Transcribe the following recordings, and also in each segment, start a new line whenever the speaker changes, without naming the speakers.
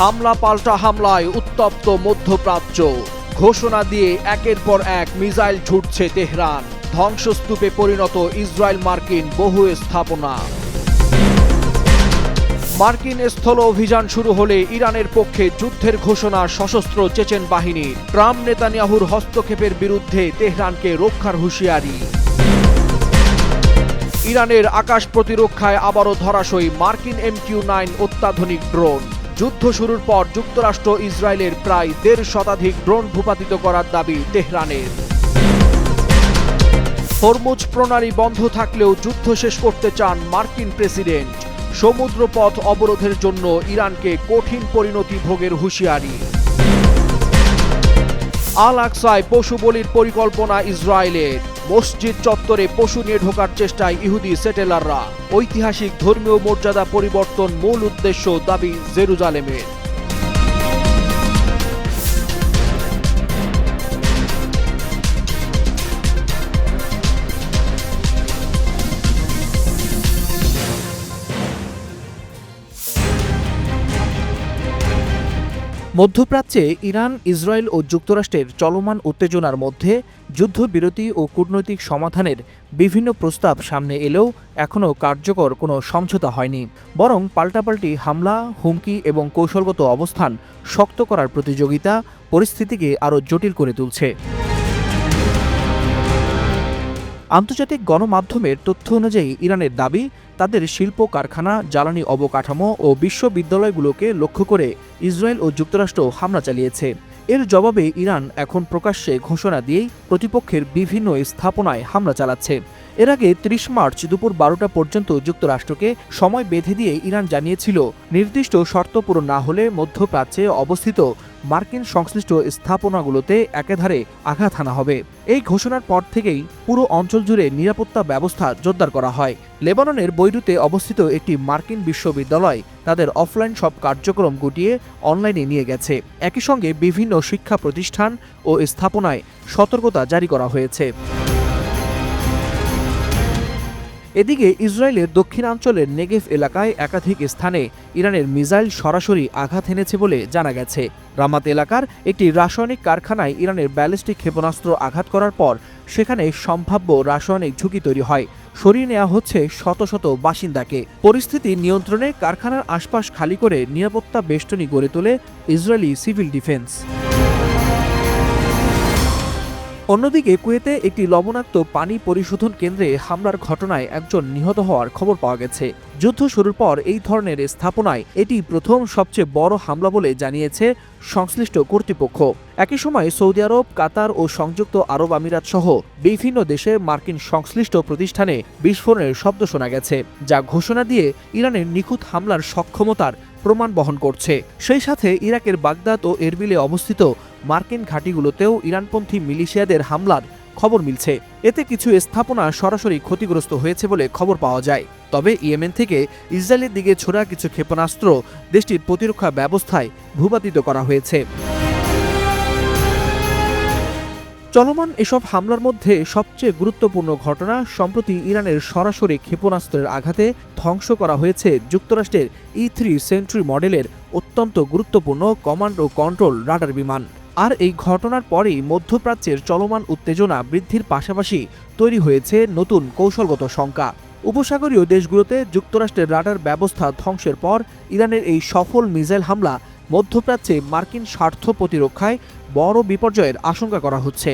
হামলা পাল্টা হামলায় উত্তপ্ত মধ্যপ্রাচ্য। ঘোষণা দিয়ে একের পর এক মিসাইল ছুটছে তেহরান। ধ্বংসস্তূপে পরিণত ইসরায়েল মার্কিন বহু স্থাপনা। মার্কিন স্থল অভিযান শুরু হলে ইরানের পক্ষে যুদ্ধের ঘোষণা সশস্ত্র চেচেন বাহিনীর। ট্রাম্প নেতানিয়াহুর হস্তক্ষেপের বিরুদ্ধে তেহরানকে রক্ষার হুঁশিয়ারি। ইরানের আকাশ প্রতিরক্ষায় আবারও ধরাশয়ী মার্কিন MQ-9 অত্যাধুনিক ড্রোন। যুদ্ধ শুরুর পর যুক্তরাষ্ট্র ইসরায়েলের প্রায় 1.5 শতাধিক ড্রোন ভূপাতিত করার দাবি তেহরানের। হরমুজ প্রণালী বন্ধ থাকলেও যুদ্ধ শেষ করতে চান মার্কিন প্রেসিডেন্ট। সমুদ্রপথ অবরোধের জন্য ইরানকে কঠিন পরিণতি ভোগের হুঁশিয়ারি। আল আকসায় পশু বলির পরিকল্পনা ইসরায়েলের। মসজিদ চত্বরে পশু নিয়ে ঢোকার চেষ্টায় ইহুদি সেটেলাররা। ঐতিহাসিক ধর্মীয় মর্যাদা পরিবর্তন মূল উদ্দেশ্য দাবি জেরুজালেমের।
মধ্যপ্রাচ্যে ইরান, ইসরায়েল ও যুক্তরাষ্ট্রের চলমান উত্তেজনার মধ্যে যুদ্ধবিরতি ও কূটনৈতিক সমাধানের বিভিন্ন প্রস্তাব সামনে এলেও এখনও কার্যকর কোনো সমঝোতা হয়নি। বরং পাল্টাপাল্টি হামলা, হুমকি এবং কৌশলগত অবস্থান শক্ত করার প্রতিযোগিতা পরিস্থিতিকে আরও জটিল করে তুলছে। আন্তর্জাতিক গণমাধ্যমের তথ্য অনুযায়ী ইরানের দাবি, তাদের শিল্প কারখানা, জ্বালানি অবকাঠামো ও বিশ্ববিদ্যালয়গুলোকে লক্ষ্য করে ইসরায়েল ও যুক্তরাষ্ট্র হামলা চালিয়েছে। এর জবাবে ইরান এখন প্রকাশ্যে ঘোষণা দিয়েই প্রতিপক্ষের বিভিন্ন স্থাপনায় হামলা চালাচ্ছে। এর আগে 30 মার্চ দুপুর 12টা পর্যন্ত যুক্তরাষ্ট্রকে সময় বেঁধে দিয়ে ইরান জানিয়েছিল, নির্দিষ্ট শর্ত পূরণ না হলে মধ্যপ্রাচ্যে অবস্থিত মার্কিন সংশ্লিষ্ট স্থাপনাগুলোতে একেধারে আঘাত হানা হবে। এই ঘোষণার পর থেকেই পুরো অঞ্চল জুড়ে নিরাপত্তা ব্যবস্থা জোরদার করা হয়। লেবাননের বৈরুতে অবস্থিত একটি মার্কিন বিশ্ববিদ্যালয় তাদের অফলাইন সব কার্যক্রম গুটিয়ে অনলাইনে নিয়ে গেছে। একই সঙ্গে বিভিন্ন শিক্ষা প্রতিষ্ঠান ও স্থাপনায় সতর্কতা জারি করা হয়েছে। এদিকে ইসরায়েলের দক্ষিণাঞ্চলের নেগেভ এলাকায় একাধিক স্থানে ইরানের মিসাইল সরাসরি আঘাত এনেছে বলে জানা গেছে। রামাত এলাকার একটি রাসায়নিক কারখানায় ইরানের ব্যালিস্টিক ক্ষেপণাস্ত্র আঘাত করার পর সেখানে সম্ভাব্য রাসায়নিক ঝুঁকি তৈরি হয়। সরিয়ে নেওয়া হচ্ছে শত শত বাসিন্দাকে। পরিস্থিতি নিয়ন্ত্রণে কারখানার আশপাশ খালি করে নিরাপত্তা বেষ্টনী গড়ে তোলে ইসরায়েলি সিভিল ডিফেন্স। অন্যদিকে কুয়েতে একটি লবণাক্ত পানি পরিশোধন কেন্দ্রে হামলার ঘটনায় একজন নিহত হওয়ার খবর পাওয়া গেছে। যুদ্ধ শুরুর পর এই ধরনের স্থাপনায় এটি প্রথম সবচেয়ে বড় হামলা বলে জানিয়েছে সংশ্লিষ্ট কর্তৃপক্ষ। একই সময় সৌদি আরব, কাতার ও সংযুক্ত আরব আমিরাত সহ বিভিন্ন দেশে মার্কিন সংশ্লিষ্ট প্রতিষ্ঠানে বিস্ফোরণের শব্দ শোনা গেছে, যা ঘোষণা দিয়ে ইরানের নিখুঁত হামলার সক্ষমতার প্রমাণ বহন করছে। সেই সাথে ইরাকের বাগদাদ ও এরবিলে অবস্থিত মার্কিন ঘাঁটিগুলোতেও ইরানপন্থী মিলিশিয়াদের হামলার খবর মিলছে। এতে কিছু স্থাপনা সরাসরি ক্ষতিগ্রস্ত হয়েছে বলে খবর পাওয়া যায়। তবে ইয়েমেন থেকে ইসরায়েলের দিকে ছোড়া কিছু ক্ষেপণাস্ত্র দেশটির প্রতিরক্ষা ব্যবস্থায় ভূপাতিত করা হয়েছে। চলমান এসব হামলার মধ্যে সবচেয়ে গুরুত্বপূর্ণ ঘটনা, সম্প্রতি ইরানের সরাসরি ক্ষেপণাস্ত্রের আঘাতে ধ্বংস করা হয়েছে যুক্তরাষ্ট্রের E-3 সেন্ট্রি মডেলের অত্যন্ত গুরুত্বপূর্ণ কমান্ড ও কন্ট্রোল রাডার বিমান। আর এই ঘটনার পরেই মধ্যপ্রাচ্যের চলমান উত্তেজনা বৃদ্ধির পাশাপাশি তৈরি হয়েছে নতুন কৌশলগত শঙ্কা। উপসাগরীয় দেশগুলোতে যুক্তরাষ্ট্রের রাডার ব্যবস্থা ধ্বংসের পর ইরানের এই সফল মিসাইল হামলা মধ্যপ্রাচ্যে মার্কিন স্বার্থ প্রতিরক্ষায় বড় বিপর্যয়ের আশঙ্কা করা হচ্ছে।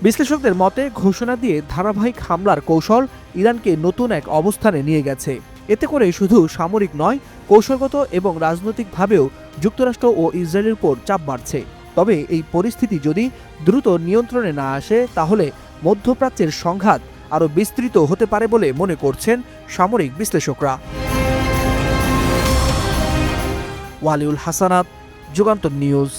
বিশ্লেষকদের মতে, ঘোষণা দিয়ে ধারাবাহিক হামলার কৌশল ইরানকে নতুন এক অবস্থানে নিয়ে গেছে। এতে করে শুধু সামরিক নয়, কৌশলগত এবং রাজনৈতিকভাবেও যুক্তরাষ্ট্র ও ইসরায়েলের উপর চাপ বাড়ছে। তবে এই পরিস্থিতি যদি দ্রুত নিয়ন্ত্রণে না আসে, তাহলে মধ্যপ্রাচ্যের সংঘাত আরও বিস্তৃত হতে পারে বলে মনে করছেন সামরিক বিশ্লেষকরা। ওয়ালিউল হাসানাত, যুগান্তর নিউজ।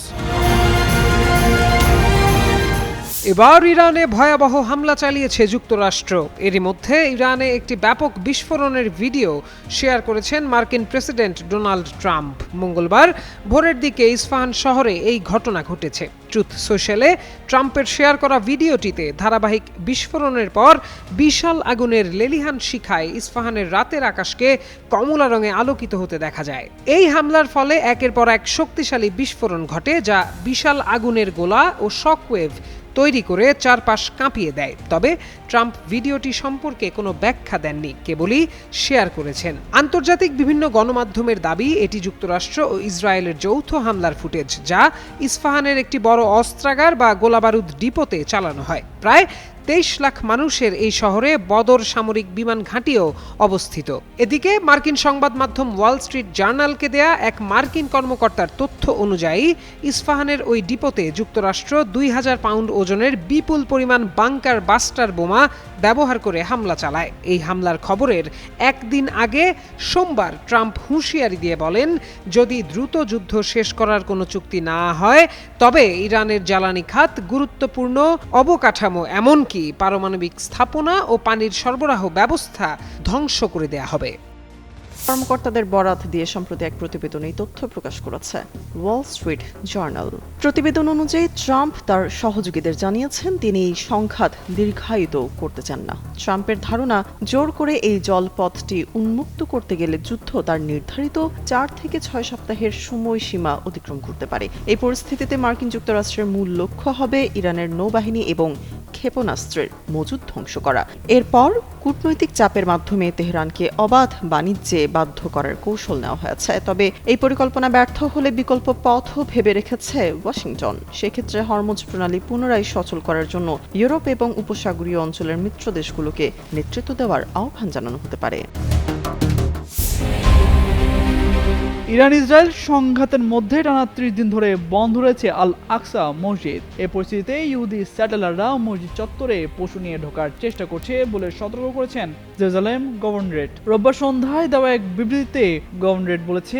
এবার ইরানে ভয়াবহ হামলা চালিয়েছে যুক্তরাষ্ট্র। এরই মধ্যে ইরানে একটি ব্যাপক বিস্ফোরণের ভিডিও শেয়ার করেছেন মার্কিন প্রেসিডেন্ট ডোনাল্ড ট্রাম্প। মঙ্গলবার ভোরের দিকে ইস্পাহান শহরে এই ঘটনা ঘটেছে। ট্রুথ সোশ্যালে ট্রাম্পের শেয়ার করা ভিডিওটিতে ধারাবাহিক বিস্ফোরণের পর বিশাল আগুনের লেলিহান শিখায় ইস্পাহানের রাতের আকাশকে কমলা রঙে আলোকিত হতে দেখা যায়। এই হামলার ফলে একের পর এক শক্তিশালী বিস্ফোরণ ঘটে, যা বিশাল আগুনের গোলা ও শকওয়েভ তৈরি করে চারপাশ কাঁপিয়ে দেয়। তবে ট্রাম্প ভিডিওটি সম্পর্কে কোনো ব্যাখ্যা দেননি, কেবলই শেয়ার করেছেন। আন্তর্জাতিক বিভিন্ন গণমাধ্যমের দাবি এটি যুক্তরাষ্ট্র ও ইসরায়েলের যৌথ হামলার ফুটেজ, যা ইস্পাহানের একটি বড় অস্ত্রাগার বা গোলাবারুদ ডিপোতে চালানো হয়। প্রায় 23 লাখ মানুষের এই শহরে বদর সামরিক বিমান ঘাঁটিও অবস্থিত। এদিকে মার্কিন সংবাদ মাধ্যম ওয়াল স্ট্রিট জার্নালকে দেয়া এক মার্কিন কর্মকর্তার তথ্য অনুযায়ী ইস্পাহানের ওই ডিপোতে যুক্তরাষ্ট্র 2000 পাউন্ড ওজনের বিপুল পরিমাণ বাংকার বাস্টার বোমা ব্যবহার করে হামলা চালায়। এই হামলার খবরের একদিন আগে সোমবার ট্রাম্প হুঁশিয়ারি দিয়ে বলেন, যদি দ্রুত যুদ্ধ শেষ করার কোনো চুক্তি না হয় তবে ইরানের জ্বালানি খাত, গুরুত্বপূর্ণ অবকাঠামো, এমনকি পারমাণবিক স্থাপনা ও পানির সরবরাহ ব্যবস্থা ধ্বংস করে দেয়া হবে।
কর্মকর্তাদের বরাত দিয়ে সম্প্রতি এক প্রতিবেদনে এই তথ্য প্রকাশ করেছে ওয়াল স্ট্রিট জার্নাল। প্রতিবেদন অনুযায়ী ট্রাম্প তার সহযোগীদের জানিয়েছেন তিনি এই সংঘাত দীর্ঘায়িত করতে চান না। ট্রাম্পের ধারণা, জোর করে এই জলপথটি উন্মুক্ত করতে গেলে যুদ্ধ তার নির্ধারিত 4 থেকে 6 সপ্তাহের সময়সীমা অতিক্রম করতে পারে। এই পরিস্থিতিতে মার্কিন যুক্তরাষ্ট্রের মূল লক্ষ্য হবে ইরানের নৌবাহিনী এবং ক্ষেপণাস্ত্রের মজুদ ধ্বংস করা। এরপর কূটনৈতিক চাপের মাধ্যমে তেহরানকে অবাধ বাণিজ্যে বাধ্য করার কৌশল নেওয়া হয়েছে। তবে এই পরিকল্পনা ব্যর্থ হলে বিকল্প পথও ভেবে রেখেছে ওয়াশিংটন। সেক্ষেত্রে হরমুজ প্রণালী পুনরায় সচল করার জন্য ইউরোপ এবং উপসাগরীয় অঞ্চলের মিত্র দেশগুলোকে নেতৃত্ব দেওয়ার আহ্বান জানানো হতে পারে।
ইরান ইসরায়েল সংঘাতের মধ্যে টানা 30 দিন ধরে বন্ধ রয়েছে আল আকসা মসজিদ। এই পরিস্থিতিতে ইহুদি স্যাটেলাররা মসজিদ চত্বরে পশু নিয়ে ঢোকার চেষ্টা করছে বলে সতর্ক করেছেন জেরুজালেম গভর্নরেট। রোববার সন্ধ্যায় দেওয়া এক বিবৃতিতে গভর্নরেট বলেছে,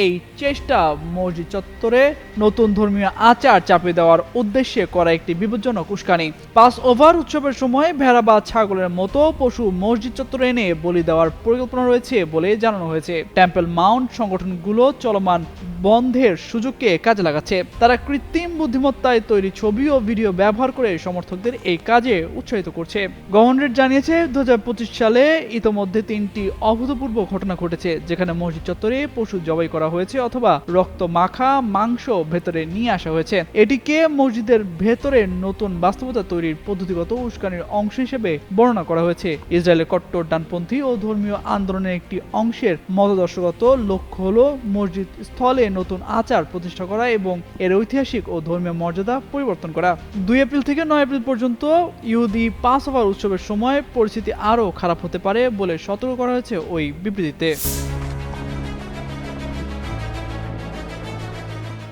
এই চেষ্টা মসজিদ চত্বরে নতুন ধর্মীয় আচার চাপিয়ে দেওয়ার উদ্দেশ্যে করা একটি বিপজ্জনক উস্কানি। পাস ওভার উৎসবের সময় ভেড়া বা ছাগলের মতো পশু মসজিদ চত্বরে এনে বলি দেওয়ার পরিকল্পনা রয়েছে বলে জানানো হয়েছে। টেম্পল মাউন্ট সংগঠনগুলো চলমান বন্ধের সুযোগকে কাজে লাগাচ্ছে। তারা কৃত্রিম বুদ্ধিমত্তায় তৈরি ছবি ও ভিডিও ব্যবহার করে সমর্থকদের এই কাজে উৎসাহিত করছে। গভর্নরেট জানিয়েছে, 2025 সালে ইতোমধ্যে 3টি অভূতপূর্ব ঘটনা ঘটেছে, যেখানে মসজিদ চত্বরে পশু জবাই করা হয়েছে অথবা রক্ত মাখা মাংস ভেতরে নিয়ে আসা হয়েছে। এটিকে মসজিদের ভেতরে নতুন বাস্তবতা তৈরির পদ্ধতিগত উস্কানির অংশ হিসেবে বর্ণনা করা হয়েছে। ইসরায়েলের কট্টর ডানপন্থী ও ধর্মীয় আন্দোলনের একটি অংশের মতদর্শগত লক্ষ্য হল মসজিদ স্থলে নতুন আচার প্রতিষ্ঠা করা এবং এর ঐতিহাসিক ও ধর্মীয় মর্যাদা পরিবর্তন করা। 2 এপ্রিল থেকে 9 এপ্রিল পর্যন্ত ইহুদি পাস ওভার উৎসবের সময় পরিস্থিতি আরও খারাপ হতে পারে বলে সতর্ক করা হয়েছে ওই বিবৃতিতে।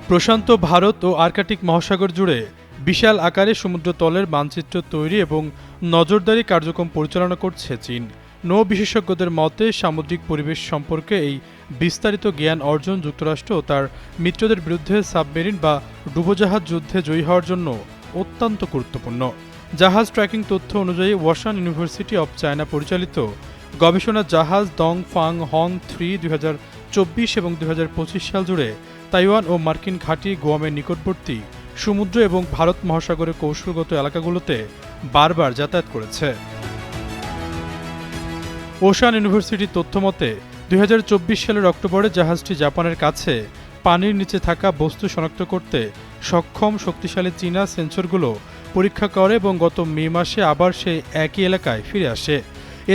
প্রশান্ত ভারত ও আর্কটিক মহাসাগর জুড়ে বিশাল আকারে সমুদ্রতলের মানচিত্র তৈরি এবং নজরদারি কার্যক্রম পরিচালনা করছে চীন। নৌ বিশেষজ্ঞদের মতে, সামুদ্রিক পরিবেশ সম্পর্কে এই বিস্তারিত জ্ঞান অর্জন যুক্তরাষ্ট্র ও তার মিত্রদের বিরুদ্ধে সাবমেরিন বা ডুবোজাহাজ যুদ্ধে জয়ী হওয়ার জন্য অত্যন্ত গুরুত্বপূর্ণ। জাহাজ ট্র্যাকিং তথ্য অনুযায়ী ওয়াসান ইউনিভার্সিটি অব চায়না পরিচালিত গবেষণা জাহাজ দং ফাং হং 3 2024 এবং 2025 সাল জুড়ে তাইওয়ান ও মার্কিন ঘাঁটি গুয়ামের নিকটবর্তী সমুদ্র এবং ভারত মহাসাগরের কৌশলগত এলাকাগুলোতে বারবার যাতায়াত করেছে। ওশান ইউনিভার্সিটির তথ্যমতে 2024 সালের অক্টোবরে জাহাজটি জাপানের কাছে পানির নিচে থাকা বস্তু শনাক্ত করতে সক্ষম শক্তিশালী চীনা সেন্সরগুলো পরীক্ষা করে এবং গত মে মাসে আবার সেই একই এলাকায় ফিরে আসে।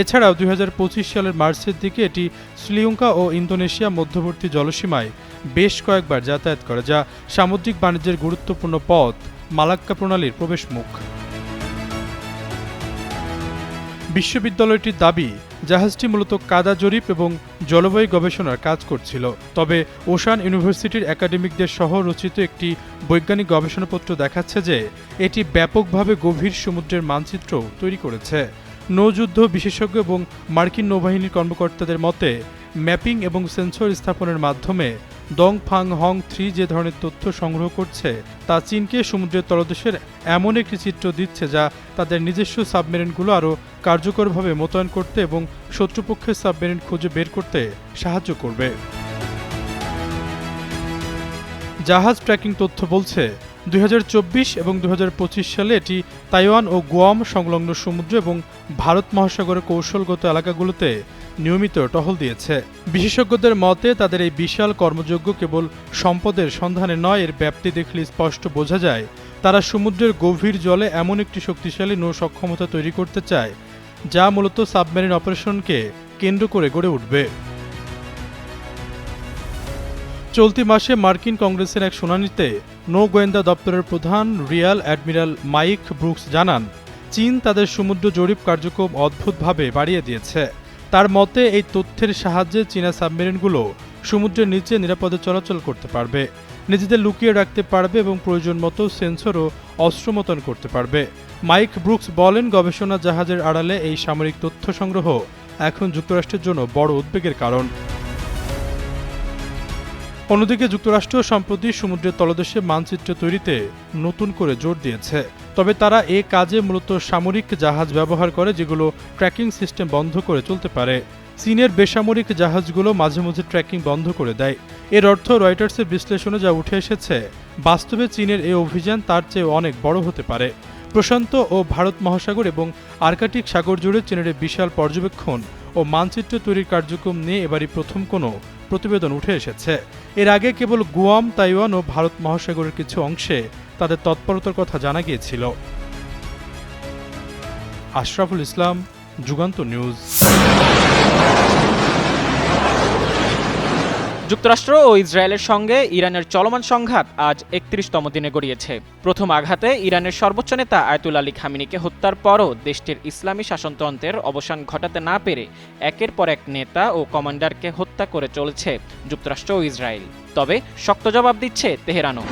এছাড়াও 2025 সালের মার্চের দিকে এটি শ্রীলঙ্কা ও ইন্দোনেশিয়া মধ্যবর্তী জলসীমায় বেশ কয়েকবার যাতায়াত করে, যা সামুদ্রিক বাণিজ্যের গুরুত্বপূর্ণ পথ মালাক্কা প্রণালীর প্রবেশ মুখ। বিশ্ববিদ্যালয়টির দাবি, জাহাজটি মূলত কাদা জরিপ এবং জলবায়ু গবেষণার কাজ করছিল। তবে ওশান ইউনিভার্সিটির একাডেমিকদের সহ রচিত একটি বৈজ্ঞানিক গবেষণাপত্র দেখাচ্ছে যে এটি ব্যাপকভাবে গভীর সমুদ্রের মানচিত্র তৈরি করেছে। নৌযুদ্ধ বিশেষজ্ঞ এবং মার্কিন নৌবাহিনীর কর্মকর্তাদের মতে, ম্যাপিং এবং সেন্সর স্থাপনের মাধ্যমে দংফাং হং 3 যে ধরনের তথ্য সংগ্রহ করছে তা চীনকে সমুদ্রের তলদেশের এমন একটি চিত্র দিচ্ছে যা তাদের নিজস্ব সাবমেরিনগুলো আরও কার্যকরভাবে মোতায়েন করতে এবং শত্রুপক্ষের সাবমেরিন খুঁজে বের করতে সাহায্য করবে। জাহাজ ট্র্যাকিং তথ্য বলছে 2024 এবং 2025 সালে এটি তাইওয়ান ও গুয়াম সংলগ্ন সমুদ্র এবং ভারত মহাসাগরের কৌশলগত এলাকাগুলোতে নিয়মিত টহল দিয়েছে। বিশেষজ্ঞদের মতে তাদের এই বিশাল কর্মযজ্ঞ কেবল সম্পদের সন্ধানে নয়, এর ব্যাপ্তি দেখলে স্পষ্ট বোঝা যায় তারা সমুদ্রের গভীর জলে এমন একটি শক্তিশালী নৌ সক্ষমতা তৈরি করতে চায় যা মূলত সাবমেরিন অপারেশনকে কেন্দ্র করে গড়ে উঠবে। চলতি মাসে মার্কিন কংগ্রেসের এক শুনানিতে নৌ গোয়েন্দা দপ্তরের প্রধান রিয়ার অ্যাডমিরাল মাইক ব্রুকস জানান, চীন তাদের সমুদ্র জরিপ কার্যক্রম অদ্ভুতভাবে বাড়িয়ে দিয়েছে। তার মতে এই তথ্যের সাহায্যে চীনা সাবমেরিনগুলো সমুদ্রের নিচে নিরাপদে চলাচল করতে পারবে, নিজেদের লুকিয়ে রাখতে পারবে এবং প্রয়োজন মতো সেন্সর ও অস্ত্র মোতায়েন করতে পারবে। মাইক ব্রুকস বলেন, গবেষণা জাহাজের আড়ালে এই সামরিক তথ্য সংগ্রহ এখন যুক্তরাষ্ট্রের জন্য বড় উদ্বেগের কারণ। অন্যদিকে যুক্তরাষ্ট্র সম্প্রতি সমুদ্রের তলদেশে মানচিত্র তৈরিতে নতুন করে জোর দিয়েছে, তবে তারা এ কাজে মূলত সামরিক জাহাজ ব্যবহার করে যেগুলো ট্র্যাকিং সিস্টেম বন্ধ করে চলতে পারে। চীনের বেসামরিক জাহাজগুলো মাঝে মাঝে ট্র্যাকিং বন্ধ করে দেয়। এর অর্থ রয়টার্সের বিশ্লেষণে যা উঠে এসেছে, বাস্তবে চীনের এই অভিযান তার চেয়ে অনেক বড় হতে পারে। প্রশান্ত ও ভারত মহাসাগর এবং আর্কটিক সাগর জুড়ে চীনের বিশাল পর্যবেক্ষণ ও মানচিত্র তৈরির কার্যক্রম নিয়ে এবারই প্রথম কোনো প্রতিবেদন উঠে এসেছে। এর আগে কেবল গুয়াম, তাইওয়ান ও ভারত মহাসাগরের কিছু অংশে তাদের তৎপরতার কথা জানা গিয়েছিল। আশরাফুল ইসলাম, যুগান্তর নিউজ।
যুক্তরাষ্ট্র ও ইসরায়েলের সঙ্গে ইরানের চলমান সংঘাত আজ ৩১তম দিনে গড়িয়েছে। প্রথম আঘাতে ইরানের সর্বোচ্চ নেতা আয়াতুল্লাহ আলী খামেনিকে হত্যার পরও দেশটির ইসলামী শাসনতন্ত্রের অবসান ঘটাতে না পেরে একের পর এক নেতা ও কমান্ডারকে হত্যা করে চলেছে যুক্তরাষ্ট্র ও ইসরায়েল। তবে শক্ত জবাব দিচ্ছে তেহরানও।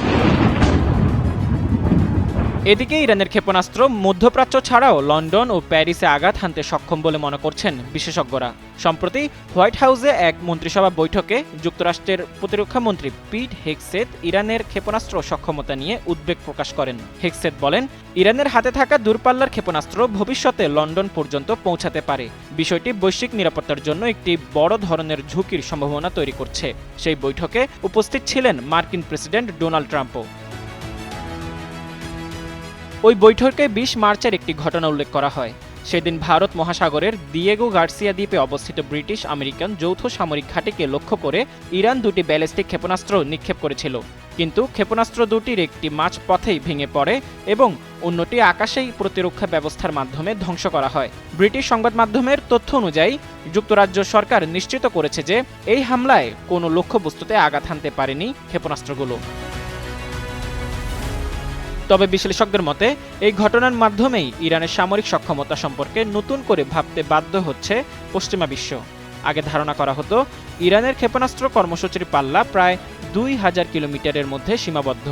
এদিকে ইরানের ক্ষেপণাস্ত্র মধ্যপ্রাচ্য ছাড়াও লন্ডন ও প্যারিসে আঘাত হানতে সক্ষম বলে মনে করছেন বিশেষজ্ঞরা। সম্প্রতি হোয়াইট হাউসে এক মন্ত্রিসভা বৈঠকে যুক্তরাষ্ট্রের প্রতিরক্ষা মন্ত্রী পিট হেগসেথ ইরানের ক্ষেপণাস্ত্র সক্ষমতা নিয়ে উদ্বেগ প্রকাশ করেন। হেগসেথ বলেন, ইরানের হাতে থাকা দূরপাল্লার ক্ষেপণাস্ত্র ভবিষ্যতে লন্ডন পর্যন্ত পৌঁছাতে পারে। বিষয়টি বৈশ্বিক নিরাপত্তার জন্য একটি বড় ধরনের ঝুঁকির সম্ভাবনা তৈরি করছে। সেই বৈঠকে উপস্থিত ছিলেন মার্কিন প্রেসিডেন্ট ডোনাল্ড ট্রাম্পও। ওই বৈঠকে ২০ মার্চের একটি ঘটনা উল্লেখ করা হয়। সেদিন ভারত মহাসাগরের দিয়েগো গার্সিয়া দ্বীপে অবস্থিত ব্রিটিশ আমেরিকান যৌথ সামরিক ঘাঁটিকে লক্ষ্য করে ইরান দুটি ব্যালিস্টিক ক্ষেপণাস্ত্র নিক্ষেপ করেছিল। কিন্তু ক্ষেপণাস্ত্র দুটির একটি মাঝপথেই ভেঙে পড়ে এবং অন্যটি আকাশেই প্রতিরক্ষা ব্যবস্থার মাধ্যমে ধ্বংস করা হয়। ব্রিটিশ সংবাদ মাধ্যমের তথ্য অনুযায়ী যুক্তরাজ্য সরকার নিশ্চিত করেছে যে এই হামলায় কোনো লক্ষ্যবস্তুতে আঘাত হানতে পারেনি ক্ষেপণাস্ত্রগুলো। তবে বিশ্লেষকদের মতে এই ঘটনার মাধ্যমেই ইরানের সামরিক সক্ষমতা সম্পর্কে নতুন করে ভাবতে বাধ্য হচ্ছে পশ্চিমা বিশ্ব। আগে ধারণা করা হতো ইরানের ক্ষেপণাস্ত্র কর্মসূচির পাল্লা প্রায় ২,০০০ কিলোমিটারের মধ্যে সীমাবদ্ধ,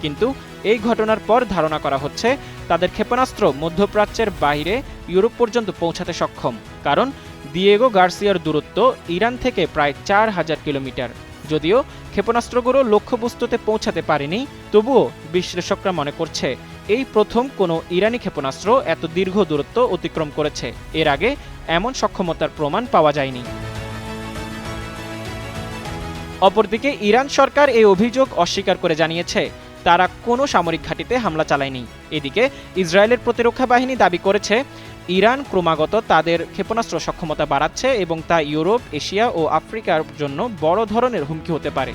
কিন্তু এই ঘটনার পর ধারণা করা হচ্ছে তাদের ক্ষেপণাস্ত্র মধ্যপ্রাচ্যের বাইরে ইউরোপ পর্যন্ত পৌঁছাতে সক্ষম, কারণ দিয়েগো গার্সিয়ার দূরত্ব ইরান থেকে প্রায় ৪,০০০ কিলোমিটার। যদিও ক্ষেপণাস্ত্রগুলো লক্ষ্যবস্তুতে পৌঁছাতে পারেনি, তবুও বিশ্লেষকরা মনে করছে এই প্রথম কোনো ইরানি ক্ষেপণাস্ত্র এত দীর্ঘ দূরত্ব অতিক্রম করেছে। এর আগে এমন সক্ষমতার প্রমাণ পাওয়া যায়নি। অপরদিকে ইরান সরকার এই অভিযোগ অস্বীকার করে জানিয়েছে তারা কোনো সামরিক ঘাঁটিতে হামলা চালায়নি। এদিকে ইসরায়েলের প্রতিরক্ষা বাহিনী দাবি করেছে ইরান ক্রমাগত তাদের ক্ষেপণাস্ত্র সক্ষমতা বাড়াচ্ছে এবং তা ইউরোপ, এশিয়া ও আফ্রিকার জন্য বড় ধরনের হুমকি হতে পারে।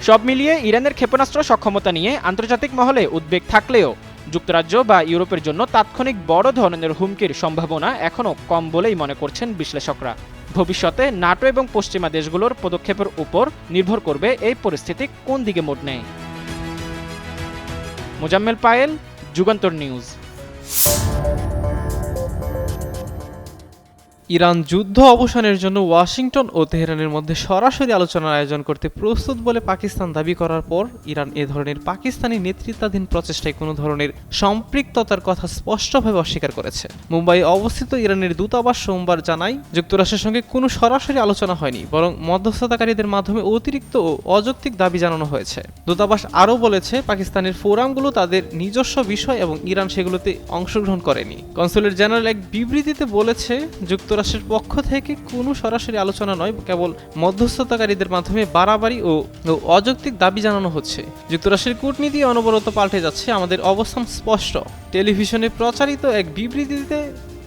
সব মিলিয়ে ইরানের ক্ষেপণাস্ত্র সক্ষমতা নিয়ে আন্তর্জাতিক মহলে উদ্বেগ থাকলেও যুক্তরাজ্য বা ইউরোপের জন্য তাৎক্ষণিক বড় ধরনের হুমকির সম্ভাবনা এখনও কম বলেই মনে করছেন বিশ্লেষকরা। ভবিষ্যতে নাটো এবং পশ্চিমা দেশগুলোর পদক্ষেপের উপর নির্ভর করবে এই পরিস্থিতি কোন দিকে মোড় নেয়। মোজাম্মেল পায়েল, যুগান্তর নিউজ।
ইরান যুদ্ধ অবসানের জন্য ওয়াশিংটন ও তেহরানের মধ্যে সরাসরি আলোচনার আয়োজন করতে প্রস্তুত বলে পাকিস্তান দাবি করার পর ইরান এ ধরনের পাকিস্তানি নেতৃত্বাধীন প্রচেষ্টায় কোনো ধরনের সম্পৃক্ততার কথা স্পষ্টভাবে অস্বীকার করেছে। মুম্বাই অবস্থিত ইরানের দূতাবাস সোমবার জানায়, যুক্তরাষ্ট্রের সঙ্গে কোনো সরাসরি আলোচনা হয়নি, বরং মধ্যস্থতাকারীদের মাধ্যমে অতিরিক্ত ও অযৌক্তিক দাবি জানানো হয়েছে। দূতাবাস আরও বলেছে, পাকিস্তানের ফোরামগুলো তাদের নিজস্ব বিষয় এবং ইরান সেগুলোতে অংশগ্রহণ করেনি। কনসুলেট জেনারেল এক বিবৃতিতে বলেছে, যুক্তরাষ্ট্রের পক্ষ থেকে কোনো সরাসরি আলোচনা নয়, কেবল মধ্যস্থতাকারীদের মাধ্যমে বাড়াবাড়ি ও অযৌক্তিক দাবি জানানো হচ্ছে। যুক্তরাষ্ট্রের কূটনীতি অনবরত পাল্টে যাচ্ছে, আমাদের অবস্থান স্পষ্ট। টেলিভিশনে প্রচারিত এক বিবৃতিতে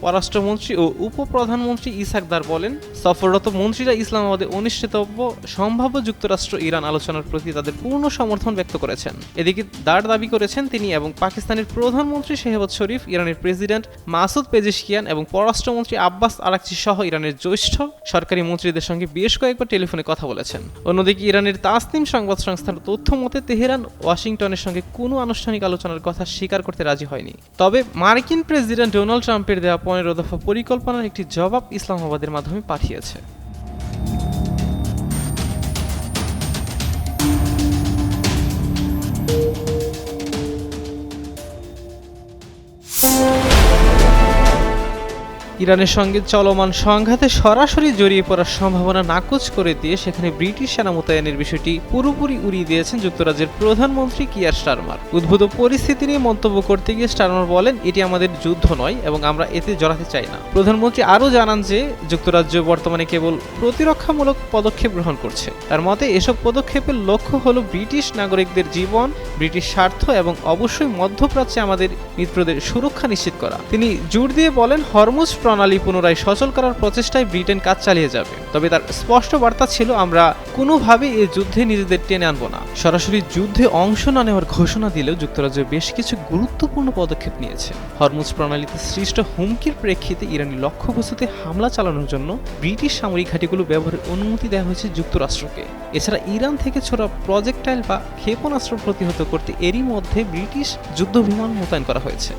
পররাষ্ট্রমন্ত্রী ও উপপ্রধানমন্ত্রী ইসাক দার বলেন, সফররত মন্ত্রীরা ইসলামাবাদে অনুষ্ঠিতব্য সম্ভাব্য যুক্তরাষ্ট্র ইরান আলোচনার প্রতি তাদের পূর্ণ সমর্থন ব্যক্ত করেছেন। এদিকে দার দাবি করেছেন তিনি এবং পাকিস্তানের প্রধানমন্ত্রী শেহবাজ শরীফ, ইরানের প্রেসিডেন্ট মাসুদ পেজেশকিয়ান এবং পররাষ্ট্রমন্ত্রী আব্বাস আরাকচি সহ ইরানের জ্যেষ্ঠ সরকারি মন্ত্রীদের সঙ্গে বেশ কয়েকবার টেলিফোনে কথা বলেছেন। অন্যদিকে ইরানের তাসনিম সংবাদ সংস্থার তথ্য মতে তেহরান ওয়াশিংটনের সঙ্গে কোনো আনুষ্ঠানিক আলোচনার কথা স্বীকার করতে রাজি হয়নি। তবে মার্কিন প্রেসিডেন্ট ডোনাল্ড ট্রাম্পের দেওয়া 15 দফা পরিকল্পনার একটি জবাব ইসলামাবাদের মাধ্যমে পাঠিয়েছে। ইরানের সঙ্গে চলমান সংঘাতে সরাসরি জড়িয়ে পড়ার সম্ভাবনা নাকচ করে দিয়ে সেখানে ব্রিটিশ সেনা মোতায়েনের বিষয়টি পুরোপুরি উড়িয়ে দিয়েছেন যুক্তরাজ্যের প্রধানমন্ত্রী কিয়ার স্টারমার। উদ্ভূত পরিস্থিতি নিয়ে মন্তব্য করতে গিয়ে স্টারমার বলেন, এটি আমাদের যুদ্ধ নয় এবং আমরা এতে জড়াতে চাই না। প্রধানমন্ত্রী আরও জানান যে যুক্তরাজ্য বর্তমানে কেবল প্রতিরক্ষামূলক পদক্ষেপ গ্রহণ করছে। তার মতে এসব পদক্ষেপের লক্ষ্য হল ব্রিটিশ নাগরিকদের জীবন, ব্রিটিশ স্বার্থ এবং অবশ্যই মধ্যপ্রাচ্যে আমাদের মিত্রদের সুরক্ষা নিশ্চিত করা। তিনি জোর দিয়ে বলেন, হরমুজ প্রণালী পুনরায় সচল করার প্রচেষ্টায় ব্রিটেন কাজ চালিয়ে যাবে, তবে তার স্পষ্ট বার্তা ছিল, আমরা কোনোভাবেই এই যুদ্ধে নিজেদের টেনে আনব না। সরাসরি যুদ্ধে অংশ না নেওয়ার ঘোষণা দিলেও যুক্তরাজ্য বেশ কিছু গুরুত্বপূর্ণ পদক্ষেপ নিয়েছে। হরমুজ প্রণালীতে সৃষ্ট হুমকির প্রেক্ষিতে ইরানি লক্ষ্যবস্তুতে হামলা চালানোর জন্য ব্রিটিশ সামরিক ঘাঁটিগুলো ব্যবহারের অনুমতি দেওয়া হয়েছে যুক্তরাষ্ট্রকে। এছাড়া ইরান থেকে ছোড়া প্রজেক্টাইল বা ক্ষেপণাস্ত্র প্রতিহত করতে এরই মধ্যে ব্রিটিশ যুদ্ধ বিমান মোতায়েন করা হয়েছে।